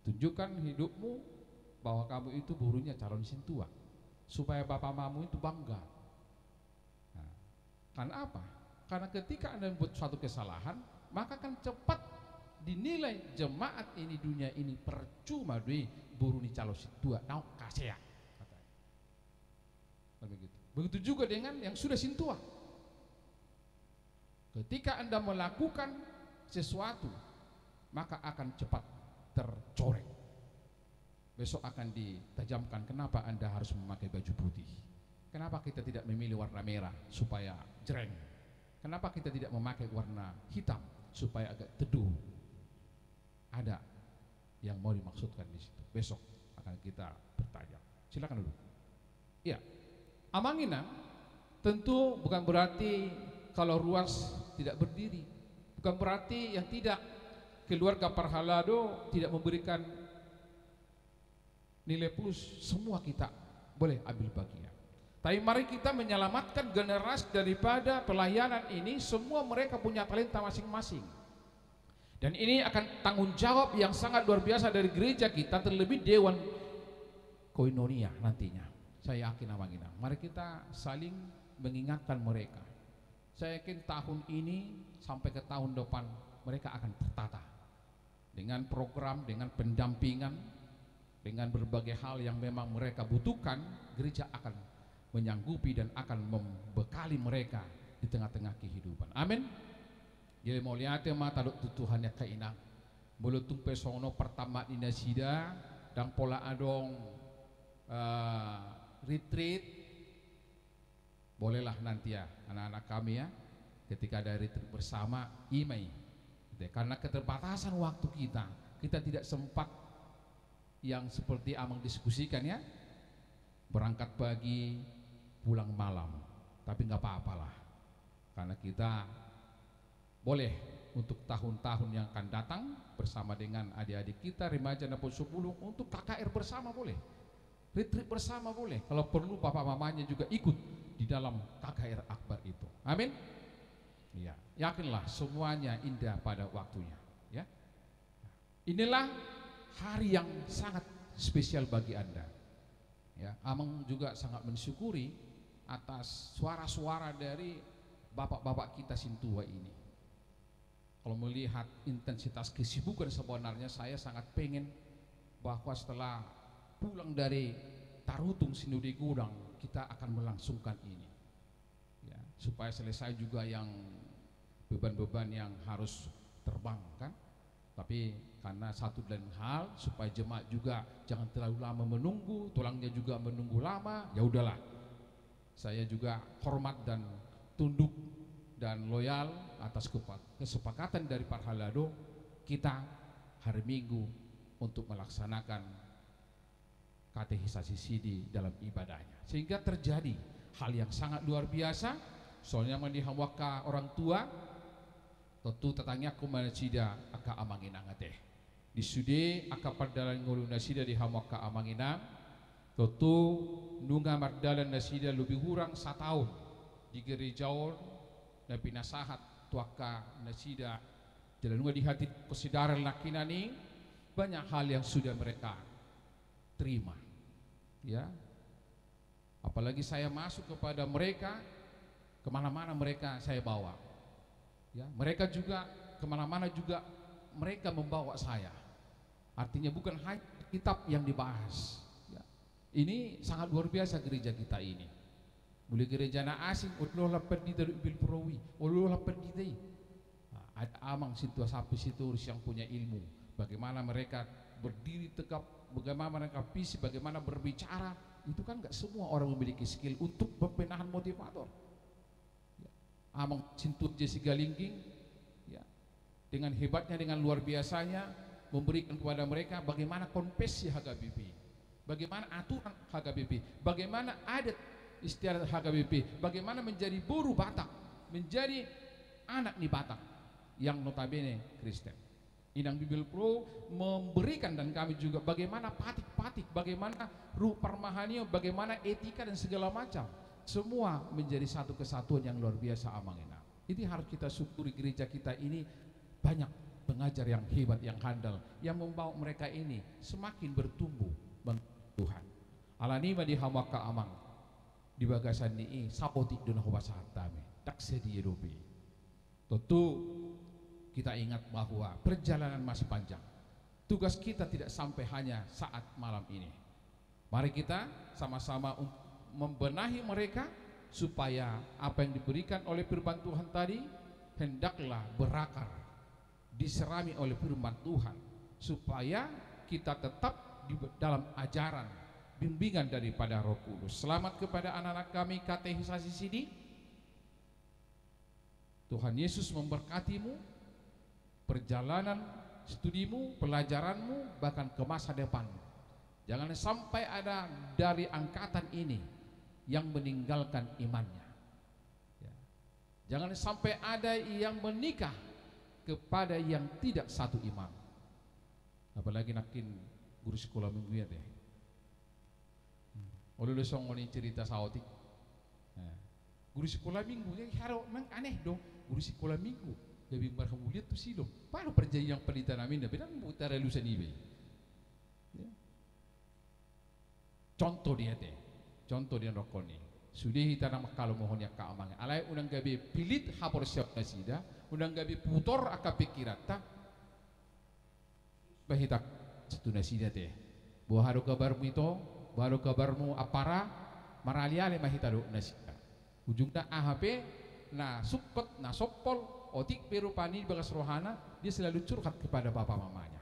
Speaker 6: Tunjukkan hidupmu bahwa kamu itu burunya calon Sintua, supaya bapak mamamu itu bangga. Nah, karena apa? Karena ketika Anda membuat suatu kesalahan, maka akan cepat dinilai jemaat ini, dunia ini percuma dui buruni calon Sintua, nau kasea. Begitu. Begitu juga dengan yang sudah Sintua. Ketika Anda melakukan sesuatu, maka akan cepat tercoreng. Besok akan ditajamkan kenapa Anda harus memakai baju putih. Kenapa kita tidak memilih warna merah supaya jreng? Kenapa kita tidak memakai warna hitam supaya agak teduh? Ada yang mau dimaksudkan di situ. Besok akan kita bertanya. Silakan dulu. Iya. Amanginang tentu bukan berarti kalau ruas tidak berdiri. Bukan berarti yang tidak keluarga Parhalado tidak memberikan nilai plus, semua kita boleh ambil bagian. Tapi mari kita menyelamatkan generasi daripada pelayanan ini. Semua mereka punya talenta masing-masing. Dan ini akan tanggung jawab yang sangat luar biasa dari gereja kita, terlebih Dewan Koinonia nantinya. Saya yakin Amanginang. Mari kita saling mengingatkan mereka. Saya yakin tahun ini sampai ke tahun depan mereka akan tertata dengan program, dengan pendampingan, dengan berbagai hal yang memang mereka butuhkan. Gereja akan menyanggupi dan akan membekali mereka di tengah-tengah kehidupan. Amin. Jadi mau lihat mata Tuhan ya kainang mulutung pesono pertama di Nasida dan pola adong retreat. Bolehlah nanti ya anak-anak kami ya, ketika ada retreat bersama imai. Karena keterbatasan waktu kita tidak sempat yang seperti Amang diskusikan ya, berangkat pagi pulang malam. Tapi nggak apa-apalah, karena kita boleh untuk tahun-tahun yang akan datang bersama dengan adik-adik kita remaja dan sepuluh untuk KKR bersama boleh, retreat bersama boleh, kalau perlu bapak mamanya juga ikut di dalam KKR Akbar itu. Amin. Ya, yakinlah semuanya indah pada waktunya ya. Inilah hari yang sangat spesial bagi Anda ya. Amang juga sangat mensyukuri atas suara-suara dari bapak-bapak kita Sintua ini. Kalau melihat intensitas kesibukan sebenarnya saya sangat pengen bahwa setelah pulang dari Tarutung Sinudi Gudang kita akan melangsungkan ini ya, supaya selesai juga yang beban-beban yang harus terbang kan. Tapi karena satu dan hal supaya jemaat juga jangan terlalu lama menunggu, tulangnya juga menunggu lama, ya udahlah. Saya juga hormat dan tunduk dan loyal atas kesepakatan dari Parhalado kita hari Minggu untuk melaksanakan katekisasi Sidi dalam ibadahnya, sehingga terjadi hal yang sangat luar biasa. Soalnya mendihawaka orang tua tentu tetangnya aku manasida aka Amanginang teh disude aka pardalan ngulu nasida di hamaka Amanginang tentu nunga mardalan nasida lebih kurang 1 tahun di gerejaon dan pinasahat tuaka nasida jalan nunga di hati kesidaran lakinani. Banyak hal yang sudah mereka terima ya, apalagi saya masuk kepada mereka, kemana-mana mereka saya bawa ya, mereka juga kemana-mana juga mereka membawa saya. Artinya bukan hanya kitab yang dibahas ya, Ini sangat luar biasa gereja kita ini. Mulai gereja na asing, Allah lapan di dari bil perawi, Allah lapan di dari. Ada amang situasi situasi yang punya ilmu. Bagaimana mereka berdiri tegap, bagaimana mereka visi, bagaimana berbicara. Itu kan nggak semua orang memiliki skill untuk pembenahan motivator. Ya. Amang Sintur Jessica Lingging, ya, dengan hebatnya, dengan luar biasanya memberikan kepada mereka bagaimana konfesi HKBP, bagaimana aturan HKBP, bagaimana adat istiadat HKBP, bagaimana menjadi buruh Batak, menjadi anak di Batak yang notabene Kristen. Inang Bibil Pro memberikan dan kami juga bagaimana patik-patik, bagaimana ruh permahannya, bagaimana etika dan segala macam. Semua menjadi satu kesatuan yang luar biasa amang ina. Ini harus kita syukuri gereja kita ini banyak pengajar yang hebat, yang handal, yang membawa mereka ini semakin bertumbuh Tuhan. Alanima di hamaka amang di bagasan ni sapotik dona hobasatame tak sedi edobe. Tentu kita ingat bahwa perjalanan masih panjang. Tugas kita tidak sampai hanya saat malam ini. Mari kita sama-sama membenahi mereka supaya apa yang diberikan oleh firman Tuhan tadi hendaklah berakar, diserami oleh firman Tuhan, supaya kita tetap di dalam ajaran bimbingan daripada Roh Kudus. Selamat kepada anak-anak kami katekisasi sini. Tuhan Yesus memberkatimu, perjalanan studimu, pelajaranmu, bahkan ke masa depan. Jangan sampai ada dari angkatan ini yang meninggalkan imannya, ya. Jangan sampai ada yang menikah kepada yang tidak satu iman. Apalagi nakin guru sekolah minggu ya deh. Oleh lesong ini cerita saotik. Guru sekolah minggu ya haro memang aneh dong. Guru sekolah minggu lebih berkemuliaan tuh sih dong. Paano perjanjian yang pelita namin na pinang utara lusan ibe. Ya. Contoh dia teh, contoh dia rokok ni. Sudah kita nak kalau mohonnya keamangan. Alai unang gabi pilit hapor siap nasida, unang gabi putor aka pikiran tak. Bahitak satu nasida teh. Buah haru kabarmu itu, baru kabarmu apara, maraliale mahitado nasida. Ujungnya AHP, na sukot, na sopol, otik perupani bagas rohana, dia selalu curhat kepada bapak mamanya.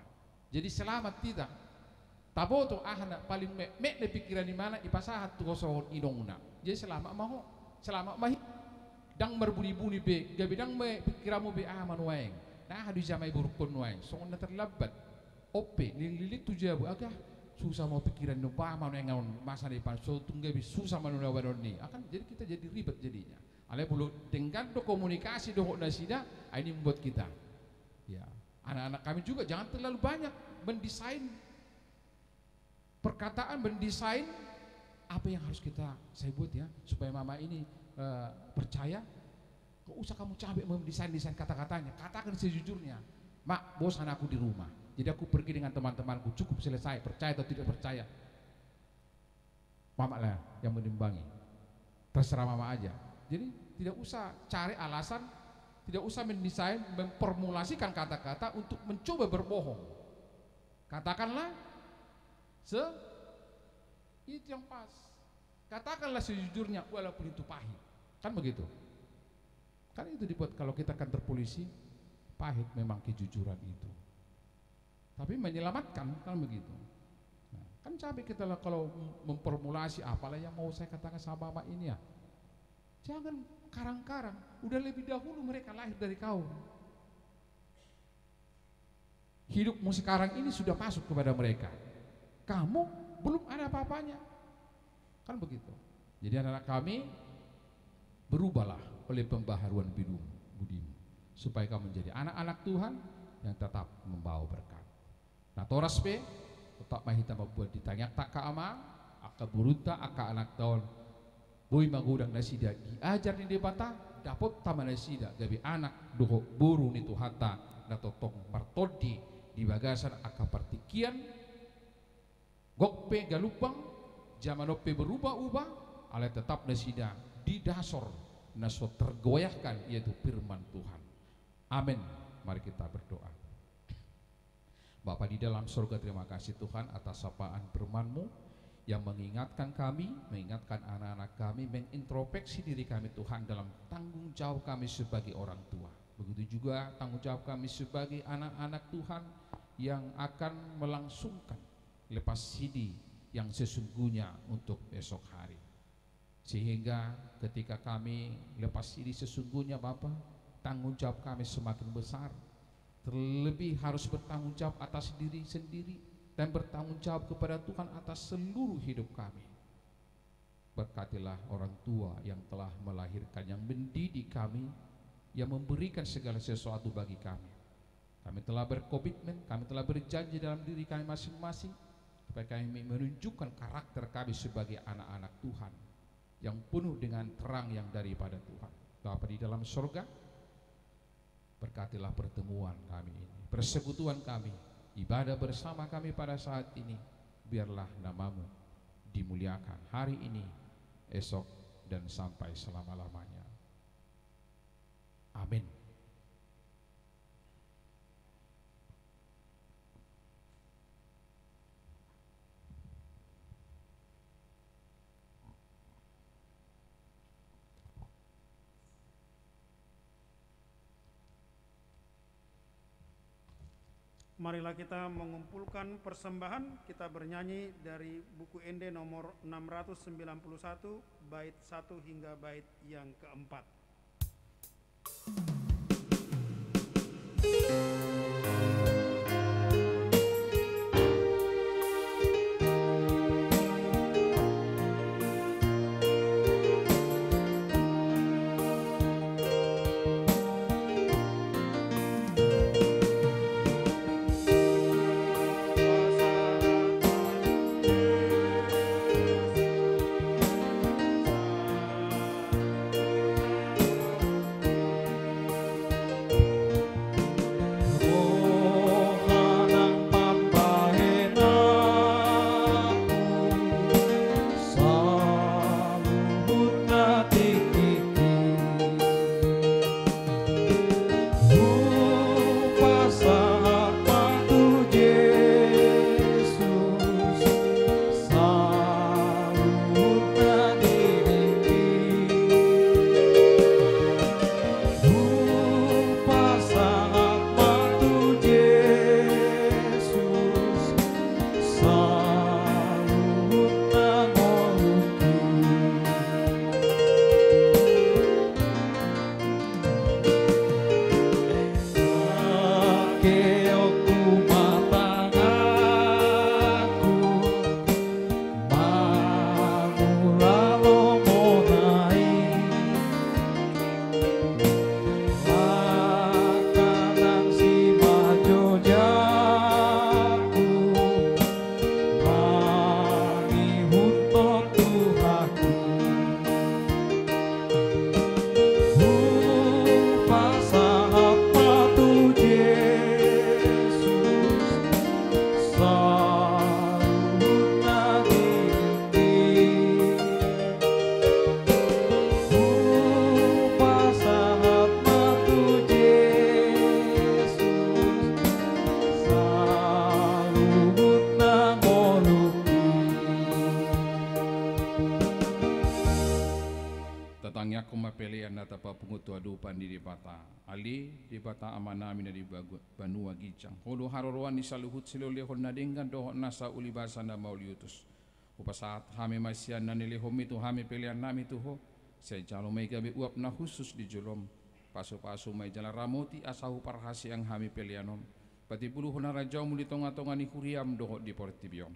Speaker 6: Jadi selamat tidak. Tabo to ahana paling me le pikiran di mana ipasahat tu kosohon idongna. Jadi selamat maho, selamat mahi. Dang berbuni-buni be, gabi dang me pikiramu be manueng. Nah hadu jamai burukon nueng, songon na terlambat. Ope nililit tu jabu agak susah mau pikiran nupa manueng masa depan. So tunggabi susah manueng ni. Akan jadi kita jadi ribet jadinya. Ale bulu dengan do komunikasi do nasida, ini membuat kita. Ya, anak-anak kami juga jangan terlalu banyak mendesain perkataan, mendesain apa yang harus saya buat ya supaya mama ini percaya. Kok usah kamu capek mendesain kata-katanya, katakan sejujurnya. Mak, bosan aku di rumah, jadi aku pergi dengan teman-temanku, cukup selesai, percaya atau tidak percaya. Mama lah yang menimbangi, terserah mama aja. Jadi tidak usah cari alasan, tidak usah mendesain, memformulasikan kata-kata untuk mencoba berbohong. Katakanlah itu yang pas. Katakanlah sejujurnya walaupun itu pahit. Kan begitu. Kan itu dibuat kalau kita kantor polisi, pahit memang kejujuran itu. Tapi menyelamatkan kan begitu. Nah, kan capek kita lah kalau memformulasi apalah yang mau saya katakan sama bapak ini ya. Jangan karang-karang, udah lebih dahulu mereka lahir dari kau. Hidupmu sekarang ini sudah masuk kepada mereka. Kamu belum ada apa-apanya. Kan begitu. Jadi anak-anak kami berubahlah oleh pembaharuan budimu supaya kamu menjadi anak-anak Tuhan yang tetap membawa berkat. Nah toras pe tetap mahita membuat ditanya tak ka ama aka burunta aka anak tahun boy magudang nasida diajar di debata dapat taman nasida gabi anak doho buru nitu hata natotong martodi di bagasan aka partikian gokpe galupang jamanope berubah-ubah ale tetap nasida di dasar naso tergoyahkan yaitu firman Tuhan. Amin. Mari kita berdoa. Bapa di dalam surga, terima kasih Tuhan atas sapaan firman-Mu yang mengingatkan kami, mengingatkan anak-anak kami, mengintrospeksi diri kami Tuhan dalam tanggung jawab kami sebagai orang tua. Begitu juga tanggung jawab kami sebagai anak-anak Tuhan yang akan melangsungkan lepas sidi yang sesungguhnya untuk besok hari. Sehingga ketika kami lepas sidi sesungguhnya Bapa, tanggung jawab kami semakin besar. Terlebih harus bertanggung jawab atas diri sendiri dan bertanggung jawab kepada Tuhan atas seluruh hidup kami. Berkatilah orang tua yang telah melahirkan, yang mendidik kami, yang memberikan segala sesuatu bagi kami. Kami telah berkomitmen, kami telah berjanji dalam diri kami masing-masing supaya kami menunjukkan karakter kami sebagai anak-anak Tuhan yang penuh dengan terang yang daripada Tuhan. Bapa di dalam surga, berkatilah pertemuan kami ini, persekutuan kami, ibadah bersama kami pada saat ini. Biarlah namamu dimuliakan hari ini, esok, dan sampai selama-lamanya. Amin.
Speaker 1: Marilah kita mengumpulkan persembahan. Kita bernyanyi dari buku Ende nomor 691 bait 1 hingga bait yang keempat.
Speaker 6: Bata amanami na di Banua Gicang. Holo haroroan ni saluhut silolehon na dinggan dohon nasa ulibasan na mauliutus. Upasaat hami masyan na nilihom itu hami pilihan nami tuho. Saya jalo may gabi uap na khusus di julom. Paso-paso may jala ramoti asahu parhasi ang hami pilihanom. Pati buluhon na rajaw muli tonga-tonga ni kuriam doho di portibiong.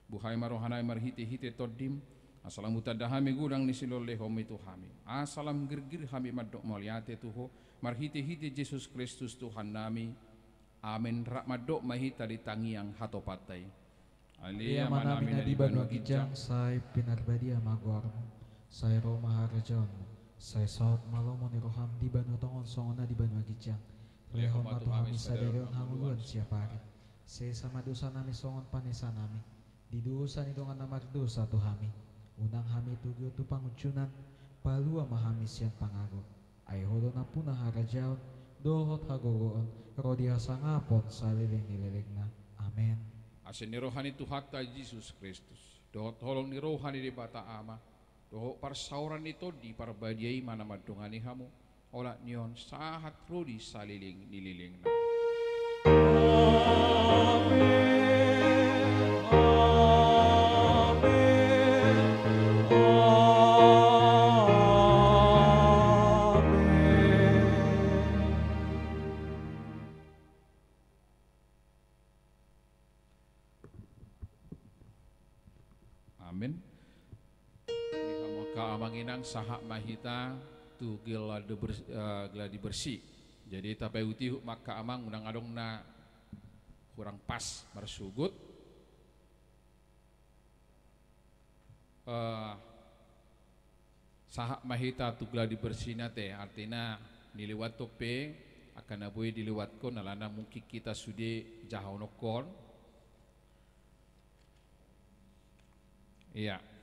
Speaker 6: Buhay marohanay marhiti-hiti todim. Asalam utada hami gudang ni silolehom itu hami. Asalam girgir hami madok maliate tuho. Marhiti-hiti Yesus Kristus Tuhan nami. Amin. Rakmadok mahita di tangiang hatopatay.
Speaker 2: Alia manami na di Banua Gicang, say pinarbadia magor, say Roma harajon, say saot malomo ni roham di Banua Tongon songon na di Banua Gicang. Lehon matuhami sa derion hanguluan siya pari. Say sama dosa nami songon panesa nami. Di dosa ni dongan na mardosa tuhami. Unang hami tugyo tu pangucunan, palua mahami siyang pangago. Ay holo na puna harajaon, dohot hagogoon, rodi hasangapon sa liling-nililig na. Amen.
Speaker 6: Asin ni rohani Tuhan ta Yesus Kristus. Dohot holong ni rohani di bata ama. Dohot parsauran itu di parbadiai mana madungani hamu. Ola nion sahat rudi saliling nililing na. Amin. Kaamanginang sahak mahita tu geladi bersih. Jadi tapai uti maka amang unang adong na kurang pas marsugut. Sahak mahita tu geladi bersih nate artinya niliwat tope akan abui diliwat ko nalana mungkin kita sudah jauh nokon. Iya.